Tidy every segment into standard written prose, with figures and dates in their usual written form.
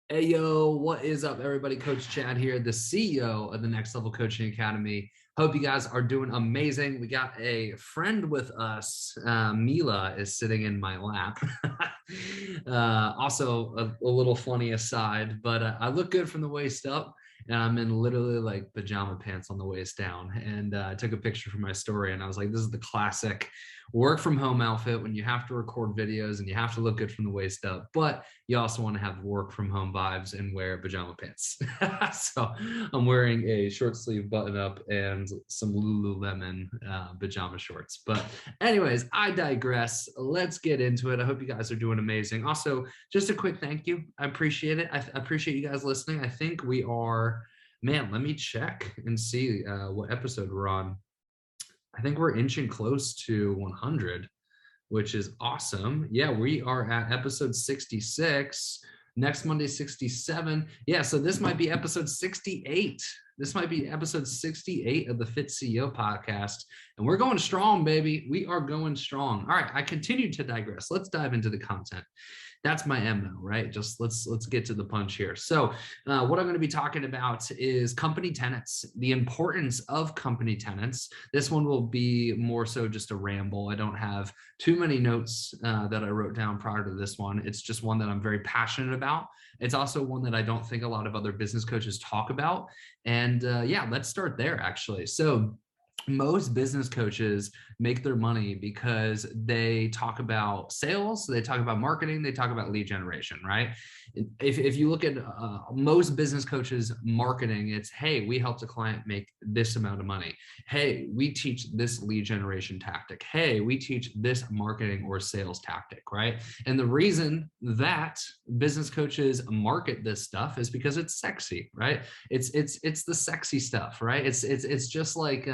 Hey, yo, what is up, everybody? Coach Chad here, the CEO of the Next Level Coaching Academy. Hope you guys are doing amazing. We got a friend with us. Mila is sitting in my lap. Also, a little funny aside, but I look good from the waist up, and I'm in literally like pajama pants on the waist down. And I took a picture for my story, and I was like, this is the classic work from home outfit when you have to record videos and you have to look good from the waist up, but you also want to have work from home vibes and wear pajama pants. So I'm wearing a short sleeve button up and some Lululemon pajama shorts. But anyways, I digress. Let's get into it. I hope you guys are doing amazing. Also, just a quick thank you. I appreciate it. I appreciate you guys listening. I think we are, man, let me check and see what episode we're on. I think we're inching close to 100, which is awesome. Yeah, we are at episode 66. Next Monday, 67. Yeah, so this might be episode 68. This might be episode 68 of the Fit CEO podcast. And we're going strong, baby. We are going strong. All right, I continue to digress. Let's dive into the content. That's my MO, right? Just let's get to the punch here. So what I'm going to be talking about is company tenants, the importance of company tenants. This one will be more so just a ramble. I don't have too many notes that I wrote down prior to this one. It's just one that I'm very passionate about. It's also one that I don't think a lot of other business coaches talk about. And yeah, let's start there actually. So most business coaches make their money because they talk about sales, they talk about marketing, they talk about lead generation, right? If you look at most business coaches marketing, it's, hey, we helped a client make this amount of money. Hey, we teach this lead generation tactic. Hey, we teach this marketing or sales tactic, right? And the reason that business coaches market this stuff is because it's sexy, right? It's the sexy stuff, right? It's just like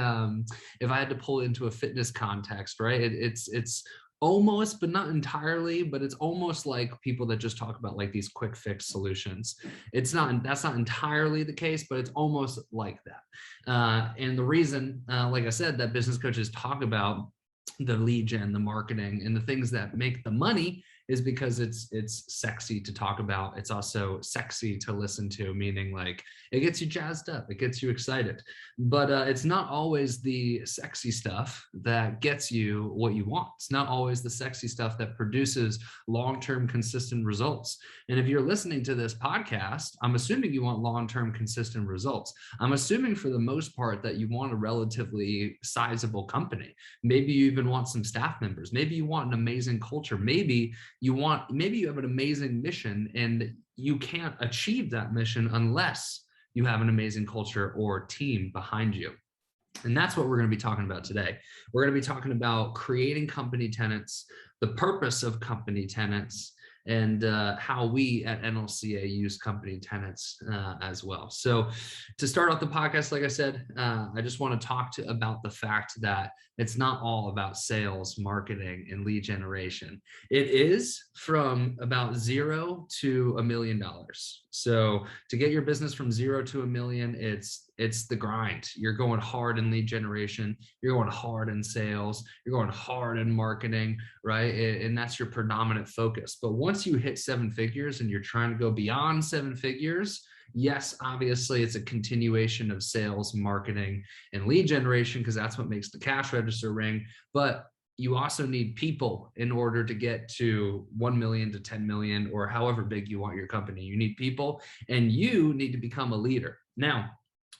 if I had to pull it into a fitness context, right? It's almost, but not entirely, but it's almost like people that just talk about like these quick fix solutions. It's not, that's not entirely the case, but it's almost like that. And the reason, like I said, that business coaches talk about the lead gen, the marketing, and the things that make the money is because it's sexy to talk about. It's also sexy to listen to, meaning like it gets you jazzed up, it gets you excited. But it's not always the sexy stuff that gets you what you want. It's not always the sexy stuff that produces long-term consistent results. And if you're listening to this podcast, I'm assuming you want long-term consistent results. I'm assuming for the most part that you want a relatively sizable company. Maybe you even want some staff members. Maybe you want an amazing culture. Maybe you have an amazing mission and you can't achieve that mission unless you have an amazing culture or team behind you. And that's what we're going to be talking about today. We're going to be talking about creating company tenants, the purpose of company tenants, and how we at NLCA use company tenants as well. So to start off the podcast, like I said, I just want to talk about the fact that it's not all about sales, marketing, and lead generation. It is from about $0 to $1 million. So to get your business from 0 to 1 million, it's the grind. You're going hard in lead generation. You're going hard in sales. You're going hard in marketing, right? And that's your predominant focus. But once you hit 7 figures and you're trying to go beyond 7 figures, yes, obviously it's a continuation of sales, marketing, and lead generation because that's what makes the cash register ring. But you also need people in order to get to 1 million to 10 million or however big you want your company. You need people and you need to become a leader. Now,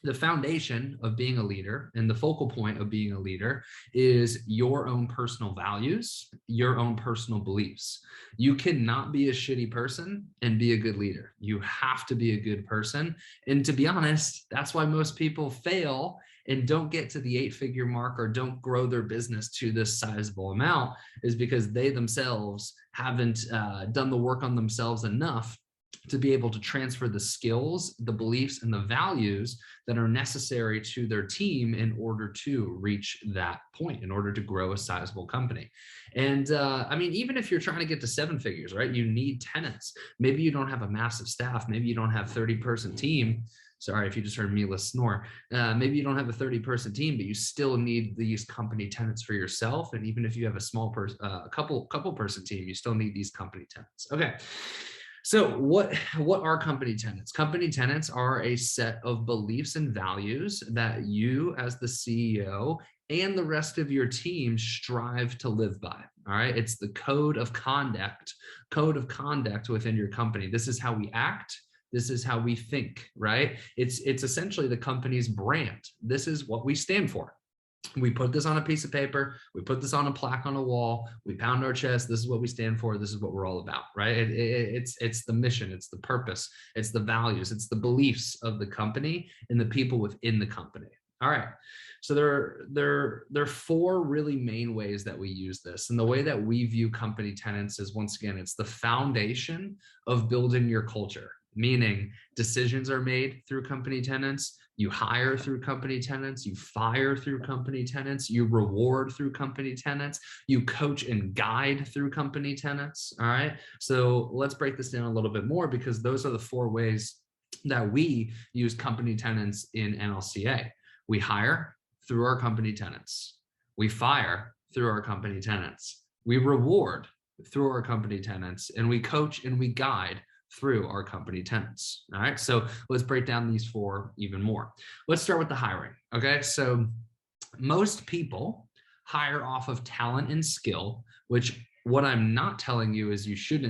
the foundation of being a leader and the focal point of being a leader is your own personal values, your own personal beliefs. You cannot be a shitty person and be a good leader. You have to be a good person. And to be honest, that's why most people fail and don't get to the 8-figure mark or don't grow their business to this sizable amount, is because they themselves haven't done the work on themselves enough to be able to transfer the skills, the beliefs, and the values that are necessary to their team in order to reach that point, in order to grow a sizable company. And I mean, even if you're trying to get to 7 figures, right, you need tenants. Maybe you don't have a massive staff. Maybe you don't have 30-person team. Sorry if you just heard Mila snore. Maybe you don't have a 30-person team, but you still need these company tenants for yourself. And even if you have a small couple person team, you still need these company tenants. Okay. So what are company tenants? Company tenants are a set of beliefs and values that you as the CEO and the rest of your team strive to live by. All right. It's the code of conduct within your company. This is how we act. This is how we think, right? It's essentially the company's brand. This is what we stand for. We put this on a piece of paper, we put this on a plaque on a wall, we pound our chest. This is what we stand for. This is what we're all about, right? It's the mission, it's the purpose, it's the values, it's the beliefs of the company and the people within the company. All right. So there are four really main ways that we use this. And the way that we view company tenants is, once again, it's the foundation of building your culture, meaning decisions are made through company tenants. You hire through company tenants, you fire through company tenants, you reward through company tenants, you coach and guide through company tenants. All right. So let's break this down a little bit more, because those are the four ways that we use company tenants in NLCA. We hire through our company tenants. We fire through our company tenants. We reward through our company tenants, and we coach and we guide through our company tenants. All right. So let's break down these four even more. Let's start with the hiring. Okay. So most people hire off of talent and skill, which what I'm not telling you is you should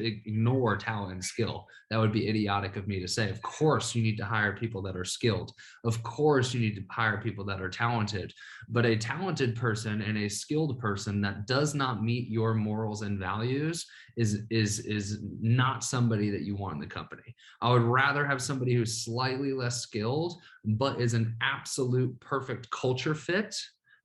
ignore talent and skill. That would be idiotic of me to say. Of course, you need to hire people that are skilled. Of course, you need to hire people that are talented. But a talented person and a skilled person that does not meet your morals and values is not somebody that you want in the company. I would rather have somebody who's slightly less skilled, but is an absolute perfect culture fit,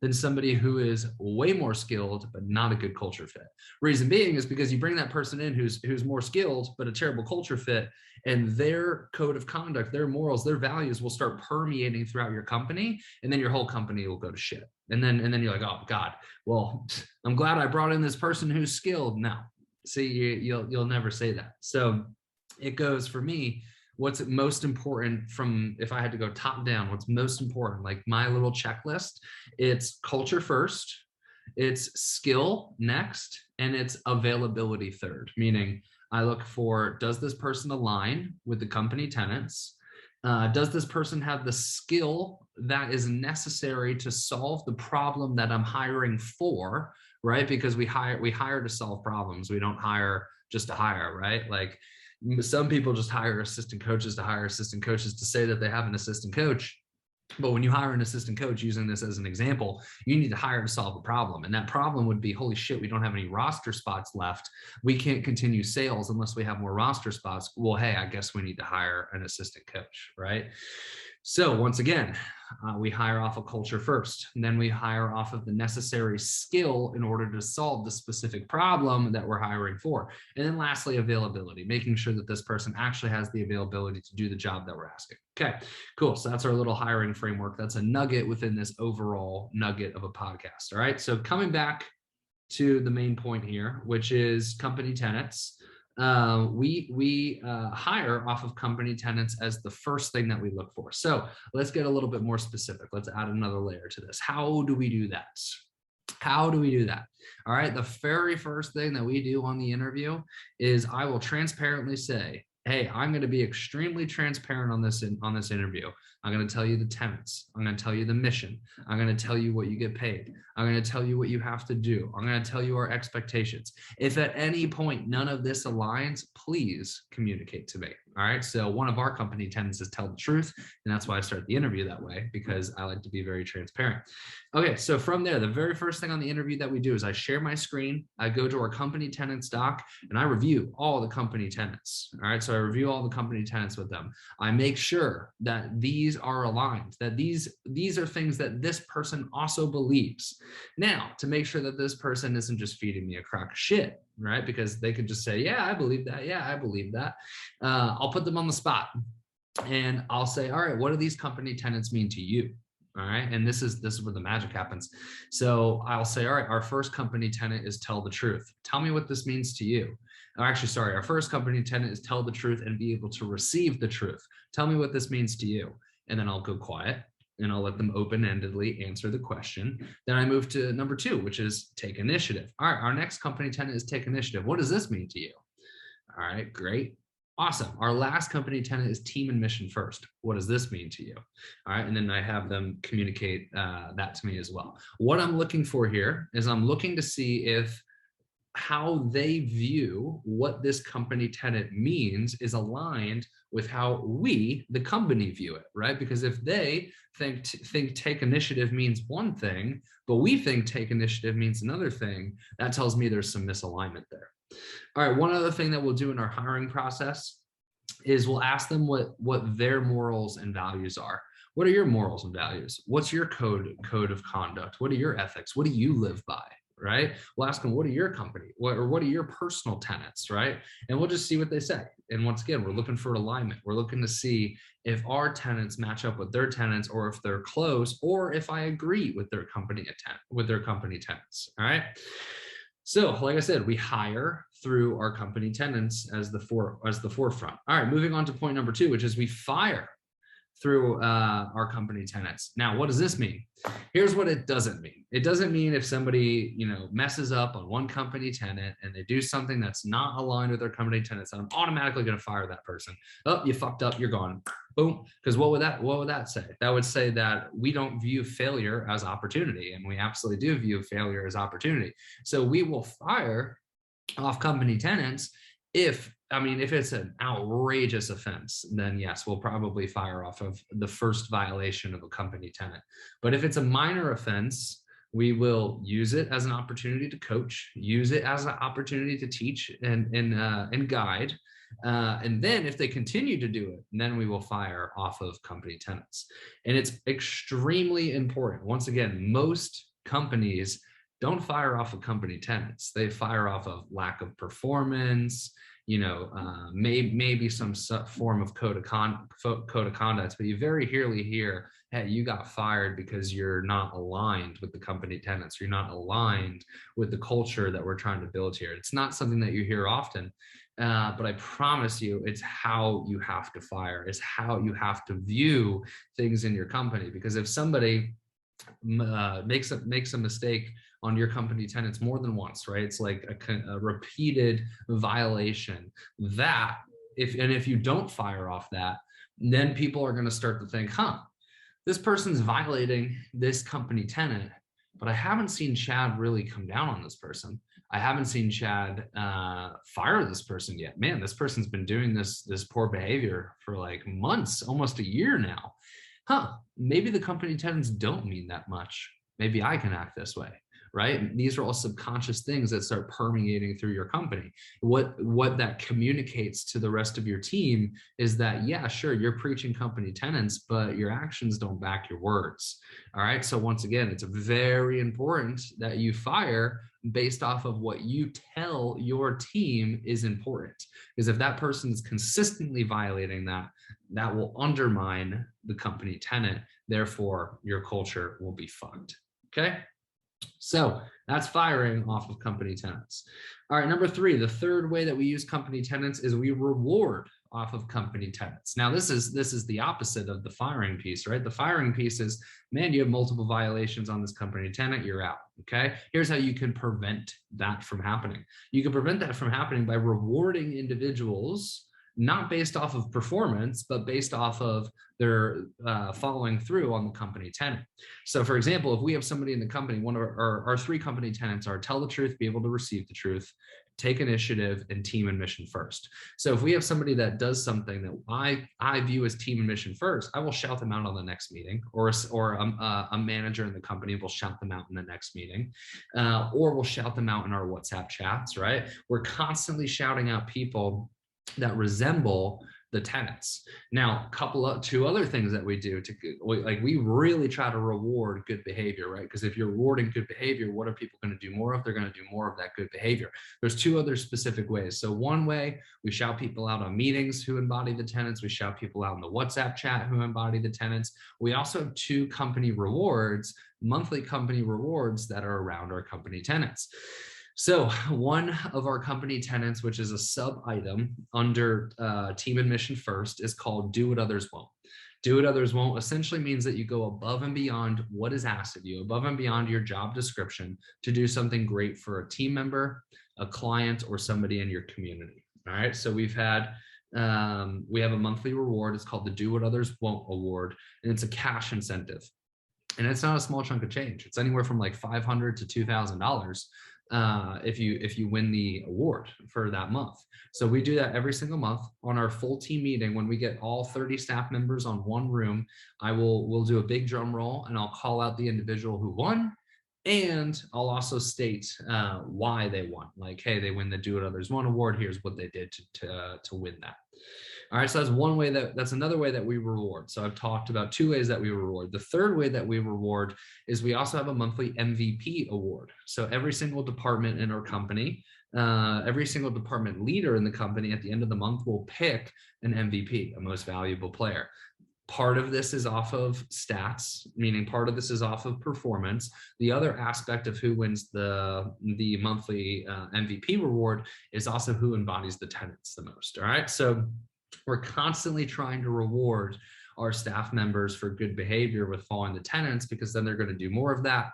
than somebody who is way more skilled, but not a good culture fit. Reason being is because you bring that person in who's more skilled, but a terrible culture fit, and their code of conduct, their morals, their values will start permeating throughout your company, and then your whole company will go to shit. And then you're like, oh God, well, I'm glad I brought in this person who's skilled. No, see, you'll never say that. So it goes, for me, what's most important, from, if I had to go top down, what's most important, like my little checklist, it's culture first, it's skill next, and it's availability third. Meaning I look for, does this person align with the company tenants? Does this person have the skill that is necessary to solve the problem that I'm hiring for, right? Because we hire to solve problems. We don't hire just to hire, right? Like, some people just hire assistant coaches to say that they have an assistant coach. But when you hire an assistant coach, using this as an example, you need to hire to solve a problem. And that problem would be, holy shit, we don't have any roster spots left. We can't continue sales unless we have more roster spots. Well, hey, I guess we need to hire an assistant coach, right? So once again, we hire off of culture first, and then we hire off of the necessary skill in order to solve the specific problem that we're hiring for. And then lastly, availability, making sure that this person actually has the availability to do the job that we're asking. Okay, cool. So that's our little hiring framework. That's a nugget within this overall nugget of a podcast. All right. So coming back to the main point here, which is company tenants. We hire off of company tenants as the first thing that we look for. So let's get a little bit more specific. Let's add another layer to this. How do we do that? How do we do that? All right. The very first thing that we do on the interview is I will transparently say, hey, I'm going to be extremely transparent on this interview. I'm going to tell you the tenants. I'm going to tell you the mission. I'm going to tell you what you get paid. I'm going to tell you what you have to do. I'm going to tell you our expectations. If at any point none of this aligns, please communicate to me. All right. So one of our company tenants is tell the truth. And that's why I start the interview that way, because I like to be very transparent. Okay. So from there, the very first thing on the interview that we do is I share my screen. I go to our company tenants doc and I review all the company tenants. All right. So I review all the company tenants with them. I make sure that these are aligned, that these are things that this person also believes. Now, to make sure that this person isn't just feeding me a crock of shit, right? Because they could just say, yeah, I believe that. Yeah, I believe that. I'll put them on the spot and I'll say, all right, what do these company tenants mean to you? All right. And this is where the magic happens. So I'll say, all right, our first company tenant is tell the truth. Tell me what this means to you. Or actually, sorry, our first company tenant is tell the truth and be able to receive the truth. Tell me what this means to you. And then I'll go quiet and I'll let them open-endedly answer the question. Then I move to number 2, which is take initiative. All right, our next company tenant is take initiative. What does this mean to you? All right, great. Awesome. Our last company tenet is team and mission first. What does this mean to you? All right. And then I have them communicate that to me as well. What I'm looking for here is I'm looking to see if how they view what this company tenet means is aligned with how we, the company, view it, right? Because if they think take initiative means one thing, but we think take initiative means another thing, that tells me there's some misalignment there. All right, one other thing that we'll do in our hiring process is we'll ask them what their morals and values are. What are your morals and values? What's your code of conduct? What are your ethics? What do you live by? Right? We'll ask them, what are your company? What are your personal tenets? Right? And we'll just see what they say. And once again, we're looking for alignment. We're looking to see if our tenets match up with their tenets, or if they're close, or if I agree with their company tenets. All right. So, like I said, we hire through our company tenets as the forefront. All right, moving on to point number 2, which is we fire through our company tenets. Now, what does this mean? Here's what it doesn't mean. It doesn't mean if somebody, messes up on one company tenet and they do something that's not aligned with their company tenets, I'm automatically going to fire that person. Oh, you fucked up, you're gone. Boom. Because what would that say? That would say that we don't view failure as opportunity, and we absolutely do view failure as opportunity. So we will fire off company tenets if it's an outrageous offense, then yes, we'll probably fire off of the first violation of a company tenet. But if it's a minor offense, we will use it as an opportunity to coach, use it as an opportunity to teach and guide. And then if they continue to do it, then we will fire off of company tenets. And it's extremely important. Once again, most companies don't fire off of company tenets. They fire off of lack of performance, maybe some form of code of conduct, but you very rarely hear, hey, you got fired because you're not aligned with the company tenets. You're not aligned with the culture that we're trying to build here. It's not something that you hear often, but I promise you, it's how you have to fire. It's how you have to view things in your company. Because if somebody makes a mistake on your company tenets more than once, right? It's like a repeated violation. That if you don't fire off that, then people are going to start to think, this person's violating this company tenet, but I haven't seen Chad really come down on this person. I haven't seen Chad fire this person yet. Man, this person's been doing this poor behavior for like months, almost a year now. Maybe the company tenets don't mean that much. Maybe I can act this way, right? These are all subconscious things that start permeating through your company. What that communicates to the rest of your team is that, yeah, sure, you're preaching company tenets, but your actions don't back your words. All right. So once again, it's very important that you fire based off of what you tell your team is important. Because if that person is consistently violating that, that will undermine the company tenet. Therefore, your culture will be fucked. Okay. So that's firing off of company tenets. All right, number 3, the third way that we use company tenets is we reward off of company tenets. Now, this is the opposite of the firing piece, right? The firing piece is, man, you have multiple violations on this company tenet, you're out. Okay. Here's how you can prevent that from happening. You can prevent that from happening by rewarding individuals not based off of performance, but based off of their following through on the company tenet. So for example, if we have somebody in the company, one of our 3 company tenets are tell the truth, be able to receive the truth, take initiative, and team and mission first. So if we have somebody that does something that I view as team and mission first, I will shout them out on the next meeting, or a manager in the company will shout them out in the next meeting, or we'll shout them out in our WhatsApp chats, right? We're constantly shouting out people that resemble the tenets. Now, two other things that we do we really try to reward good behavior, right? Because if you're rewarding good behavior, what are people going to do more of? They're going to do more of that good behavior. There's 2 other specific ways. So one way, we shout people out on meetings who embody the tenets. We shout people out in the WhatsApp chat who embody the tenets. We also have 2 company rewards, monthly company rewards that are around our company tenets. So one of our company tenets, which is a sub item under team and mission first, is called do what others won't. Do what others won't essentially means that you go above and beyond what is asked of you, above and beyond your job description to do something great for a team member, a client, or somebody in your community. All right. So we have a monthly reward. It's called the Do What Others Won't Award, and it's a cash incentive. And it's not a small chunk of change. It's anywhere from like $500 to $2,000 if you win the award for that month. So we do that every single month on our full team meeting. When we get all 30 staff members on one room, we'll do a big drum roll, and I'll call out the individual who won. And I'll also state why they won. Like, hey, they win the Do What Others Won't award. Here's what they did to win that. All right, so that's another way that we reward. So I've talked about two ways that we reward. The third way that we reward is we also have a monthly MVP award. So every single department in our company, every single department leader in the company at the end of the month will pick an MVP, a most valuable player. Part of this is off of stats, meaning part of this is off of performance. The other aspect of who wins the monthly MVP reward is also who embodies the tenants the most. All right, so we're constantly trying to reward our staff members for good behavior with following the tenants, because then they're going to do more of that.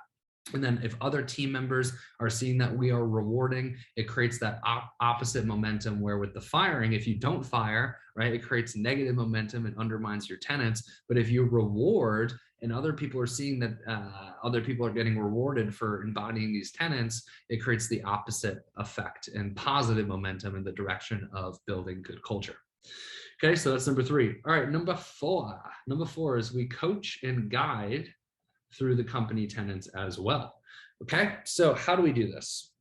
And then if other team members are seeing that we are rewarding, it creates that opposite momentum, where with the firing, if you don't fire, right, it creates negative momentum and undermines your tenants. But if you reward and other people are seeing that other people are getting rewarded for embodying these tenants, it creates the opposite effect and positive momentum in the direction of building good culture. Okay, so that's number 3. All right, number four is we coach and guide through the company tenants as well. Okay, so how do we do this?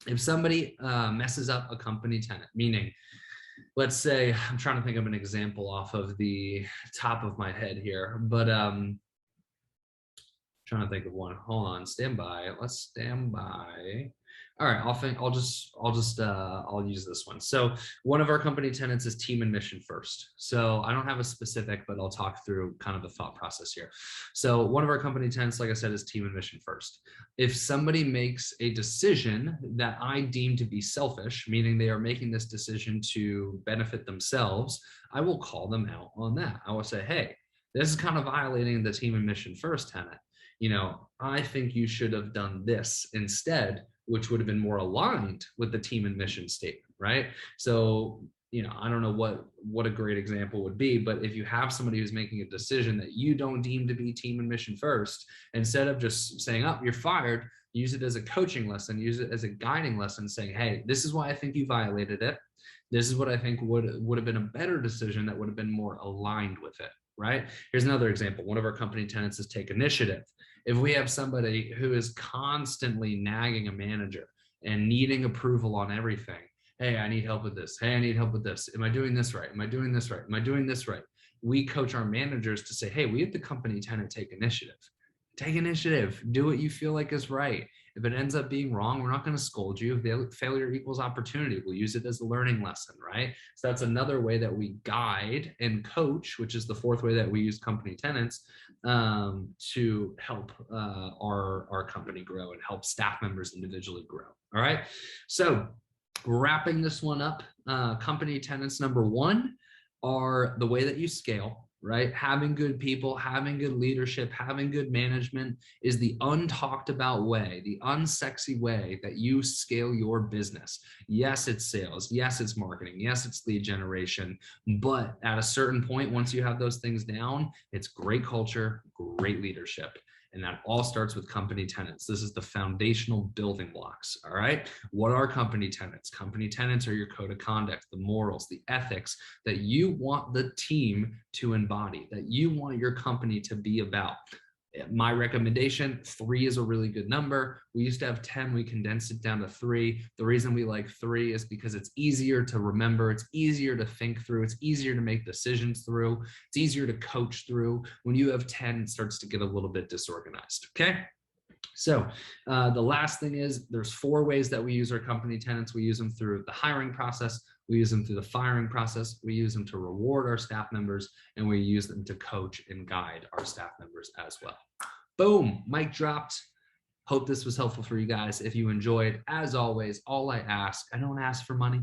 If somebody messes up a company tenant, meaning, let's say, I'm trying to think of an example off of the top of my head here, but trying to think of one. Hold on, stand by. Let's stand by. All right, I'll use this one. So one of our company tenants is team and mission first. So I don't have a specific, but I'll talk through kind of the thought process here. So one of our company tenants, like I said, is team and mission first. If somebody makes a decision that I deem to be selfish, meaning they are making this decision to benefit themselves, I will call them out on that. I will say, hey, this is kind of violating the team and mission first tenet. I think you should have done this instead, which would have been more aligned with the team and mission statement, right? So, I don't know what a great example would be, but if you have somebody who's making a decision that you don't deem to be team and mission first, instead of just saying, oh, you're fired, use it as a coaching lesson, use it as a guiding lesson, saying, hey, this is why I think you violated it. This is what I think would have been a better decision that would have been more aligned with it, right? Here's another example. One of our company tenants is take initiative. If we have somebody who is constantly nagging a manager and needing approval on everything, hey, I need help with this. Hey, I need help with this. Am I doing this right? Am I doing this right? Am I doing this right? We coach our managers to say, hey, we have the company tenant take initiative. Take initiative. Do what you feel like is right. If it ends up being wrong, we're not going to scold you. If failure equals opportunity, we'll use it as a learning lesson, right? So that's another way that we guide and coach, which is the fourth way that we use company tenants to help our company grow and help staff members individually grow. All right. So wrapping this one up, company tenants number 1 are the way that you scale. Right? Having good people, having good leadership, having good management is the untalked about way, the unsexy way that you scale your business. Yes, it's sales. Yes, it's marketing. Yes, it's lead generation. But at a certain point, once you have those things down, it's great culture, great leadership. And that all starts with company tenants. This is the foundational building blocks. All right. What are company tenants? Company tenants are your code of conduct, the morals, the ethics that you want the team to embody, that you want your company to be about. My recommendation, 3 is a really good number. We used to have 10. We condensed it down to 3. The reason we like 3 is because it's easier to remember. It's easier to think through. It's easier to make decisions through. It's easier to coach through. When you have 10, it starts to get a little bit disorganized. Okay. So the last thing is there's 4 ways that we use our company tenants. We use them through the hiring process. We use them through the firing process. We use them to reward our staff members, and we use them to coach and guide our staff members as well. Boom, mic dropped. Hope this was helpful for you guys. If you enjoyed, as always, all I don't ask for money.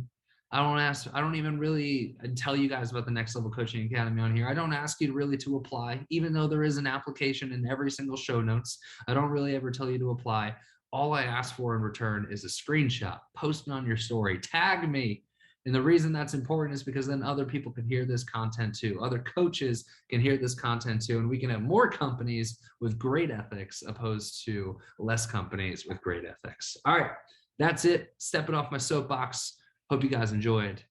I don't even really tell you guys about the Next Level Coaching Academy on here. I don't ask you really to apply, even though there is an application in every single show notes. I don't really ever tell you to apply. All I ask for in return is a screenshot, post it on your story, tag me, And the reason that's important is because then other people can hear this content too. Other coaches can hear this content too. And we can have more companies with great ethics opposed to less companies with great ethics. All right, that's it. Stepping off my soapbox. Hope you guys enjoyed.